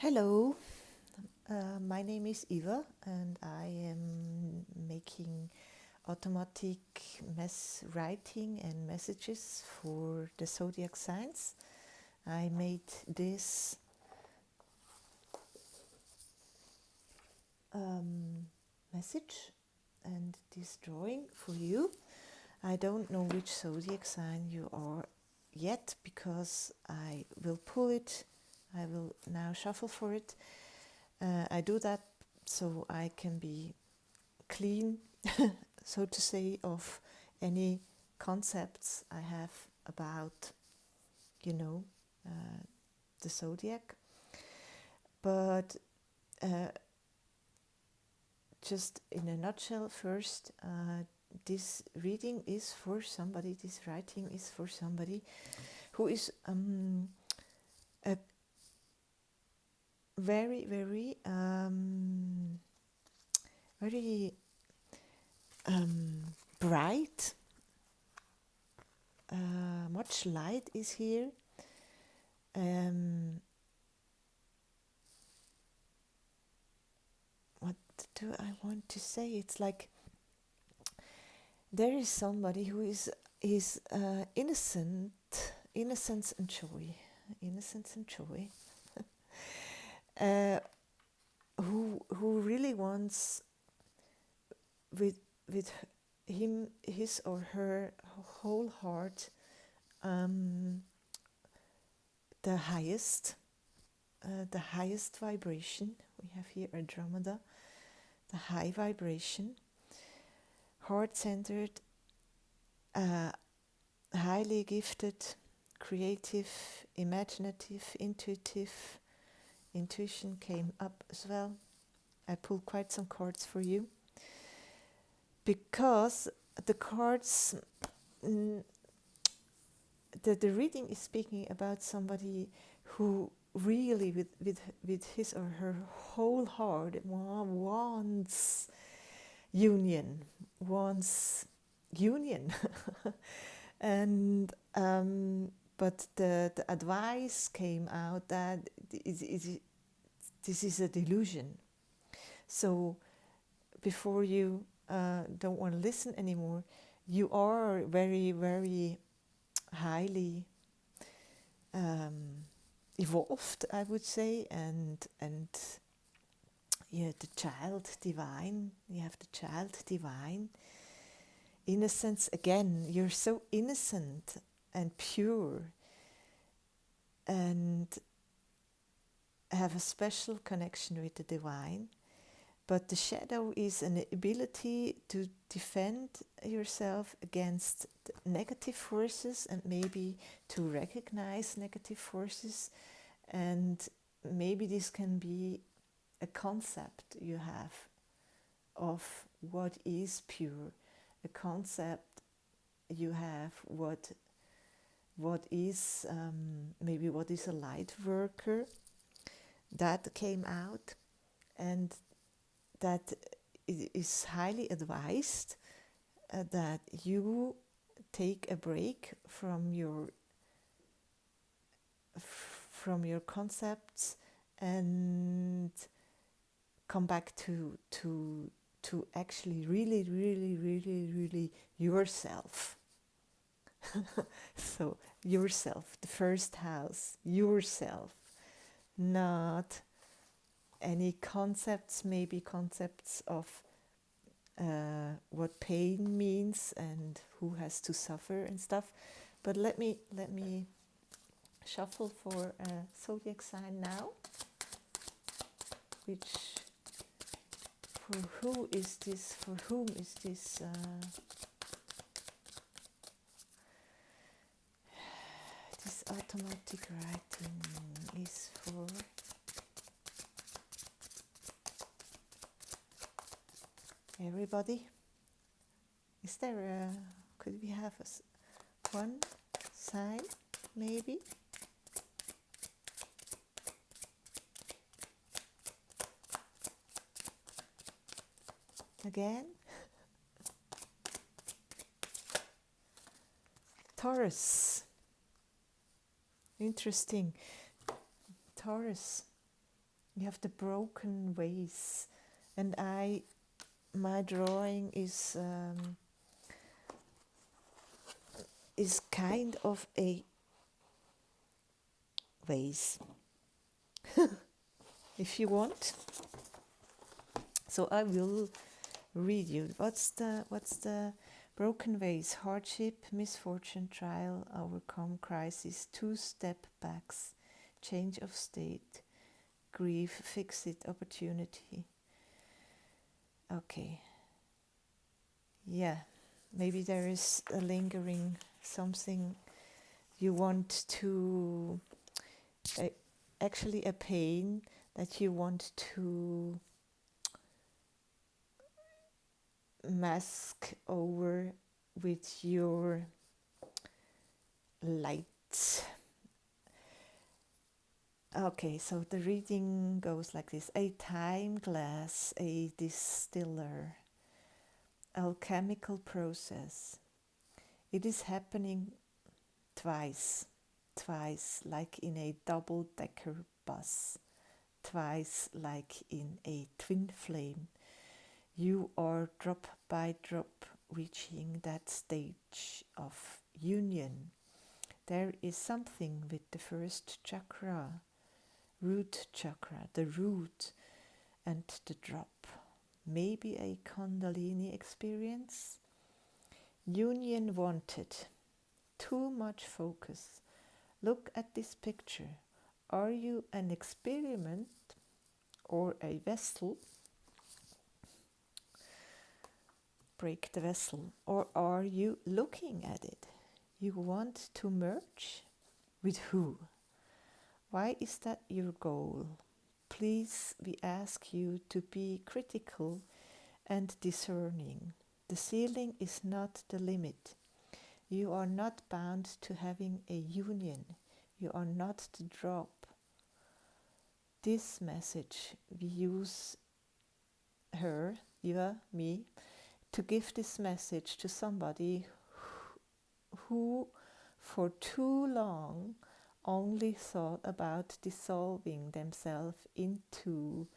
Hello, my name is Eva and I am making automatic writing and messages for the zodiac signs. I made this message and this drawing for you. I don't know which zodiac sign you are yet because I will pull it. I will now shuffle for it. I do that so I can be clean, so to say, of any concepts I have about, you know, the zodiac. But just in a nutshell, first, this reading is for somebody, this writing is for somebody who is a very, very, very bright. Much light is here. What do I want to say? It's like there is somebody who is innocence and joy, who really wants with him, his or her whole heart, the highest vibration. We have here Andromeda, the high vibration, heart-centered, highly gifted, creative, imaginative, intuitive. Intuition came up as well. I pulled quite some cards for you because the cards, the reading is speaking about somebody who really with his or her whole heart wants union and but the advice came out that this is a delusion. So before you don't want to listen anymore, you are very, very highly evolved, I would say, and yeah, the child divine. You have the child divine. Innocence again. You're so innocent and pure, and have a special connection with the divine. But the shadow is an ability to defend yourself against negative forces and maybe to recognize negative forces. And maybe this can be a concept you have of what is pure, a concept you have what is maybe what is a light worker. That came out, and that it is highly advised that you take a break from your concepts and come back to actually really yourself. So yourself, the first house, yourself, not any concepts, maybe concepts of what pain means and who has to suffer and stuff. But let me shuffle for a zodiac sign now. Which, for who is this? For whom is this? This automatic writing is for everybody. Is there a, could we have one sign maybe? Again, Taurus. Interesting. Taurus. You have the broken vase, and my drawing is kind of a vase, if you want. So I will read you. What's the broken vase? Hardship, misfortune, trial, overcome, crisis, two-step backs, change of state, grief, fix it, opportunity. Okay. Yeah, maybe there is a lingering something you want to, actually a pain that you want to mask over with your light. Okay, so the reading goes like this. A time glass, a distiller, alchemical process. It is happening twice, like in a double-decker bus, twice like in a twin flame. You are drop by drop reaching that stage of union. There is something with the first chakra, root chakra, the root and the drop. Maybe a Kundalini experience. Union wanted. Too much focus. Look at this picture. Are you an experiment or a vessel? Break the vessel. Or are you looking at it? You want to merge? With who? Why is that your goal? Please, we ask you to be critical and discerning. The ceiling is not the limit. You are not bound to having a union. You are not the drop. This message, we use her, you, me, to give this message to somebody who for too long only thought about dissolving themselves into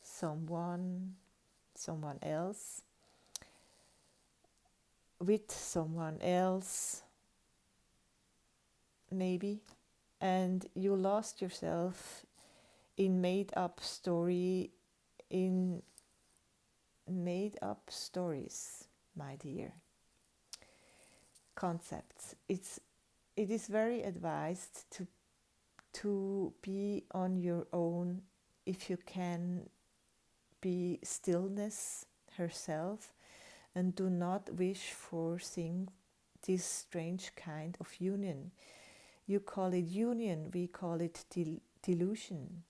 someone else, with someone else, maybe, and you lost yourself in made up stories, my dear. Concepts. It is very advised to be on your own if you can be stillness herself, and do not wish for this strange kind of union. You call it union, we call it delusion.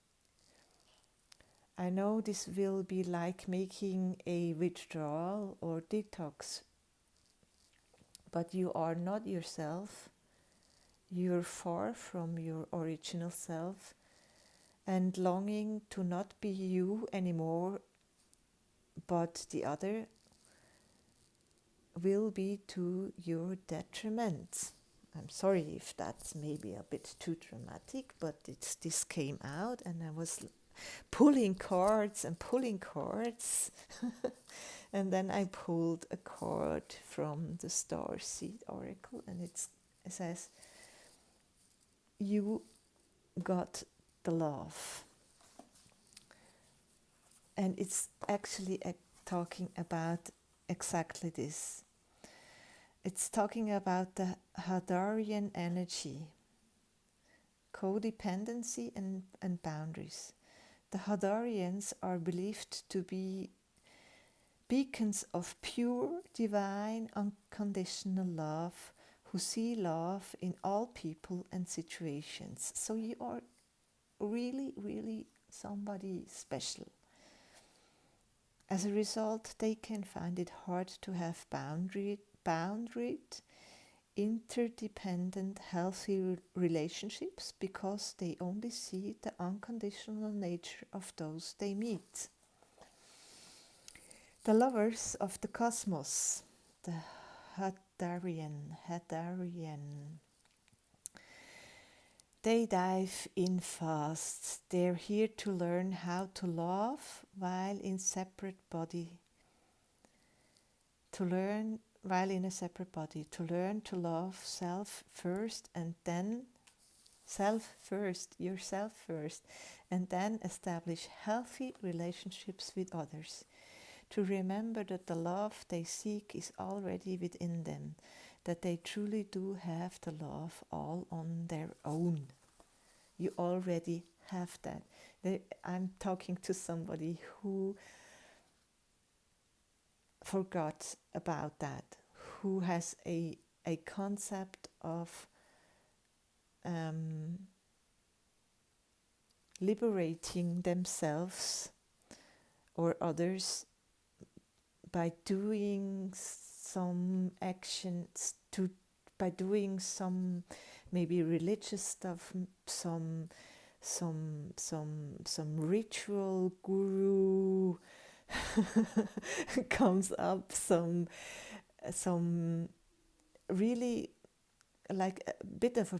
I know this will be like making a withdrawal or detox, but you are not yourself. You're far from your original self, and longing to not be you anymore, but the other, will be to your detriment. I'm sorry if that's maybe a bit too dramatic, but this came out, and I was pulling cards, and then I pulled a card from the Starseed Oracle, and it says, you got the love. And it's actually talking about exactly this. It's talking about the Hadarian energy, codependency and boundaries. The Hadarians are believed to be beacons of pure, divine, unconditional love, who see love in all people and situations. So you are really, really somebody special. As a result, they can find it hard to have boundaried, interdependent, healthy relationships, because they only see the unconditional nature of those they meet. The lovers of the cosmos, the Hadarian, they dive in fast. They're here to learn how to love while in separate body. To learn while in a separate body. To learn to love self first and then yourself first, and then establish healthy relationships with others. To remember that the love they seek is already within them, that they truly do have the love all on their own. You already have that. I'm talking to somebody who forgot about that, who has a concept of liberating themselves or others by doing some actions, by doing some maybe religious stuff, some ritual guru comes up, some really like a bit of a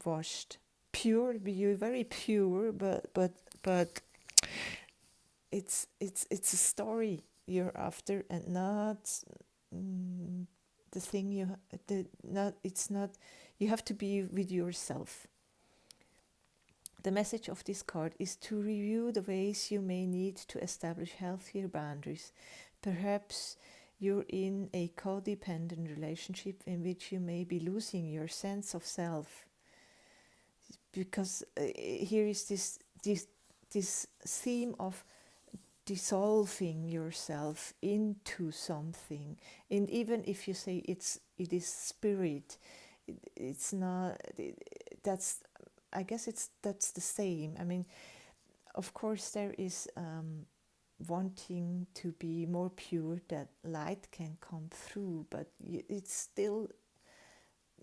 washed pure, you're very pure, but it's a story you're after, and not the thing it's not, you have to be with yourself. The message of this card is to review the ways you may need to establish healthier boundaries. Perhaps you're in a codependent relationship in which you may be losing your sense of self, because here is this theme of dissolving yourself into something. And even if you say it is spirit, it's not, that's, I guess that's the same. I mean, of course there is wanting to be more pure, that light can come through, but it's still,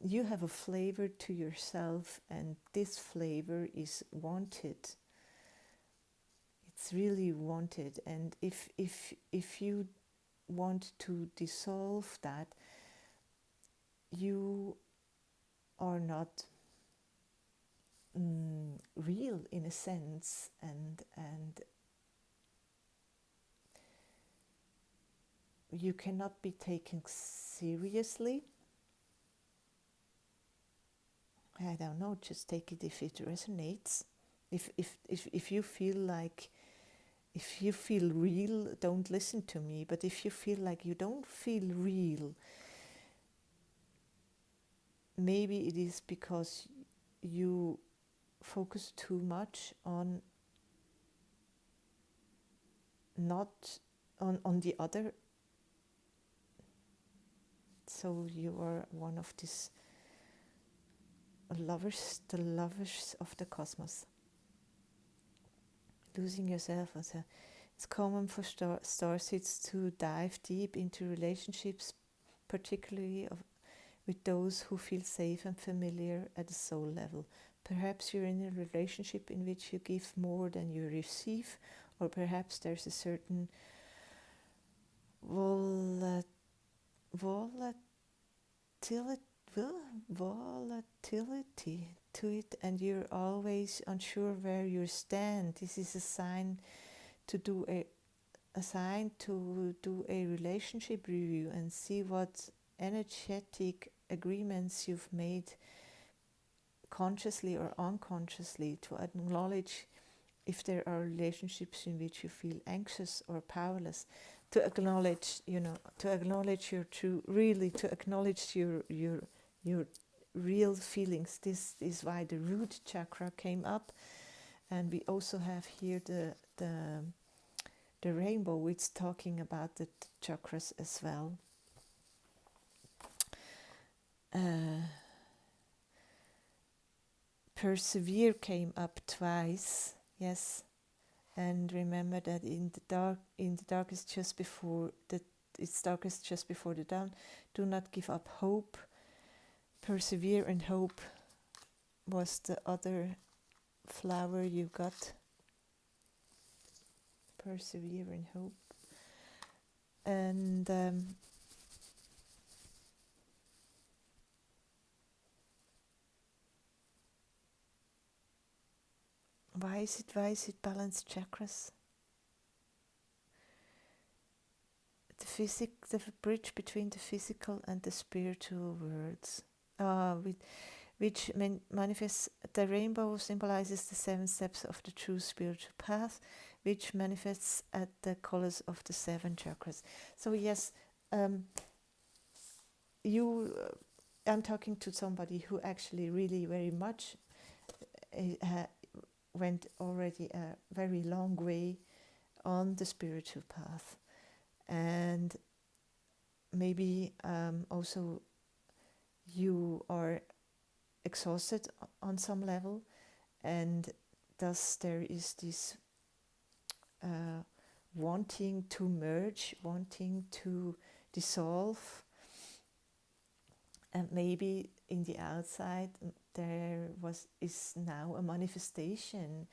you have a flavor to yourself, and this flavor is wanted. It's really wanted, and if you want to dissolve that, you are not real in a sense, and you cannot be taken seriously. I don't know, just take it if it resonates. If you feel like, if you feel real, don't listen to me. But if you feel like you don't feel real, maybe it is because you focus too much on not on the other. So you are one of these lovers, the lovers of the cosmos. Losing yourself as a, it's common for starseeds to dive deep into relationships, particularly with those who feel safe and familiar at the soul level. Perhaps you're in a relationship in which you give more than you receive, or perhaps there's a certain volatility to it, and you're always unsure where you stand. This is a sign to do a relationship review and see what energetic agreements you've made consciously or unconsciously, to acknowledge if there are relationships in which you feel anxious or powerless, to acknowledge, to acknowledge your true, really to acknowledge your real feelings. This is why the root chakra came up, and we also have here the rainbow. It's talking about the chakras as well. Persevere came up twice, yes, and remember that in the darkest just before it's darkest just before the dawn. Do not give up hope. Persevere and hope was the other flower you got. Persevere and hope. And Why is it balanced chakras? The bridge between the physical and the spiritual worlds. Which manifests, the rainbow symbolizes the 7 steps of the true spiritual path, which manifests at the colors of the 7 chakras. So yes, I'm talking to somebody who actually really very much went already a very long way on the spiritual path, and maybe also you are exhausted on some level, and thus there is this wanting to merge, wanting to dissolve, and maybe in the outside there is now a manifestation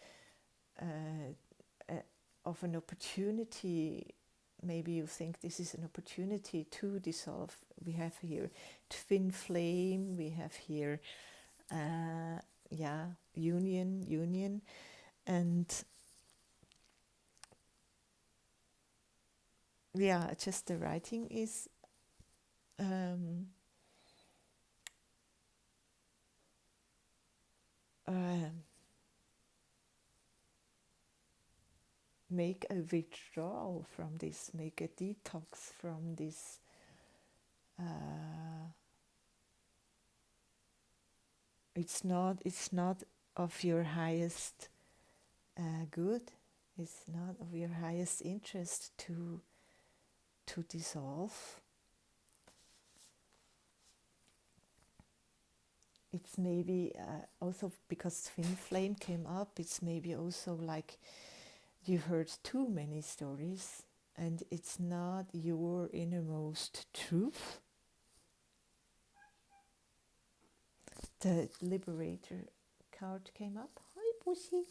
of an opportunity. Maybe you think this is an opportunity to dissolve. We have here twin flame, we have here union, and just the writing is make a withdrawal from this, make a detox from this it's not of your highest good. It's not of your highest interest to dissolve. It's maybe also because twin flame came up, it's maybe also like you heard too many stories and it's not your innermost truth. The Liberator card came up. Hi, Pussy.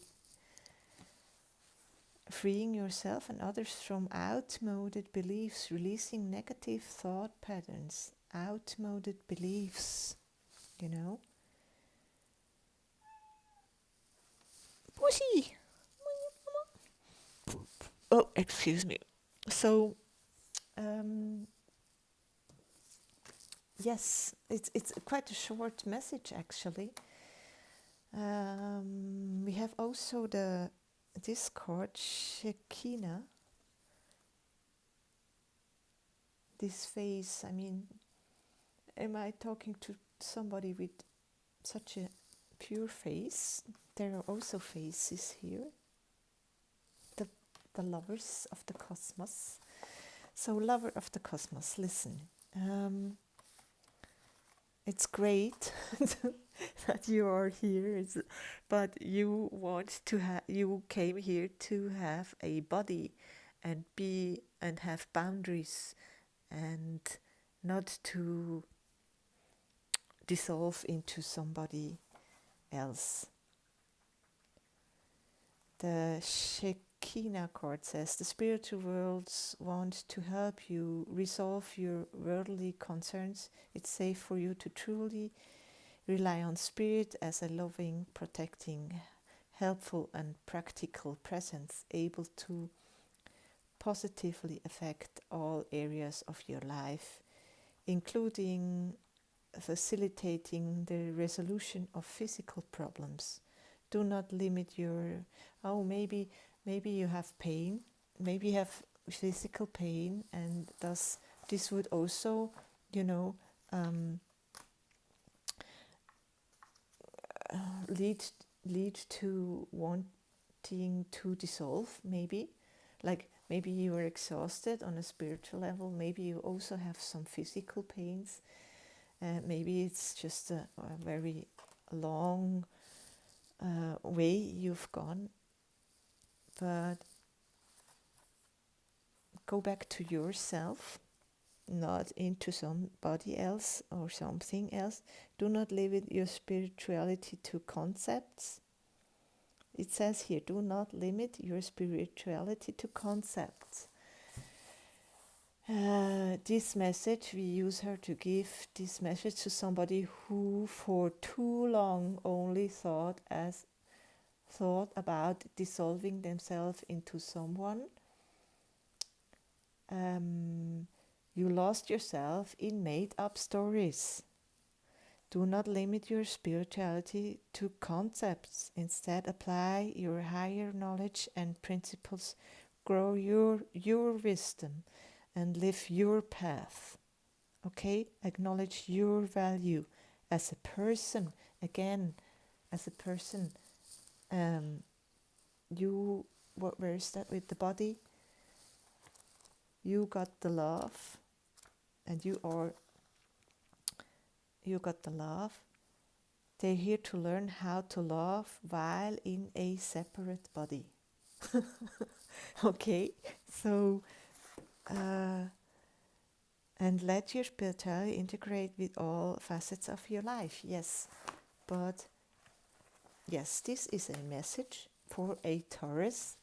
Freeing yourself and others from outmoded beliefs, releasing negative thought patterns, outmoded beliefs, you know. Pussy! Oh, excuse me. So, yes, it's quite a short message actually. We have also the Discord Shekinah. This face, I mean, am I talking to somebody with such a pure face? There are also faces here. The lovers of the cosmos. So, lover of the cosmos, listen. It's great that you are here, but you want to you came here to have a body and be and have boundaries and not to dissolve into somebody else. The Shekinah card says the spiritual worlds want to help you resolve your worldly concerns. It's safe for you to truly rely on spirit as a loving, protecting, helpful and practical presence able to positively affect all areas of your life, including facilitating the resolution of physical problems. Do not limit your, maybe you have pain, maybe you have physical pain, and thus this would also, lead to wanting to dissolve, maybe. Like maybe you are exhausted on a spiritual level, maybe you also have some physical pains. Maybe it's just a very long way you've gone, but go back to yourself, not into somebody else or something else. Do not limit your spirituality to concepts. It says here, do not limit your spirituality to concepts. This message, we use her to give this message to somebody who for too long only thought thought about dissolving themselves into someone, you lost yourself in made-up stories. Do not limit your spirituality to concepts. Instead, apply your higher knowledge and principles. Grow your wisdom and live your path. Okay? Acknowledge your value as a person. Again, as a person. Where is that with the body? You got the love, and you got the love. They're here to learn how to love while in a separate body. Okay, so and let your spirituality integrate with all facets of your life. Yes, but yes, this is a message for a Taurus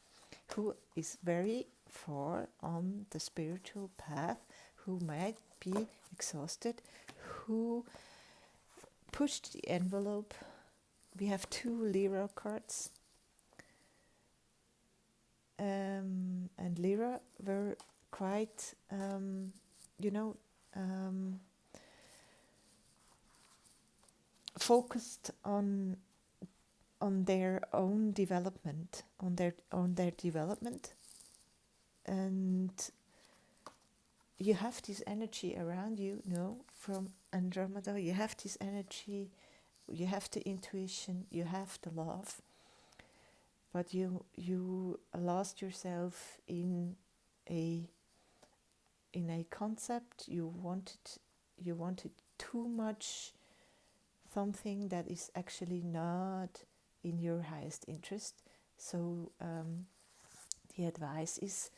who is very far on the spiritual path, who might be exhausted, who pushed the envelope. We have 2 Lyra cards, and Lyra were quite, focused on their own development, on their development, and you have this energy around you, from Andromeda. You have this energy, you have the intuition, you have the love, but you lost yourself in a concept. You wanted too much, something that is actually not in your highest interest. So the advice is,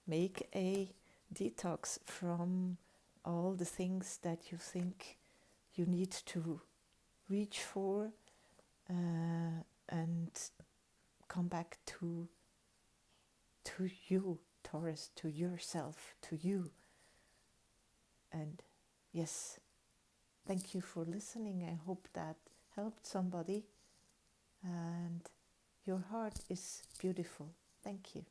make a detox from all the things that you think you need to reach for, and come back to you, Taurus, to yourself, to you. And yes, thank you for listening. I hope that helped somebody, and your heart is beautiful. Thank you.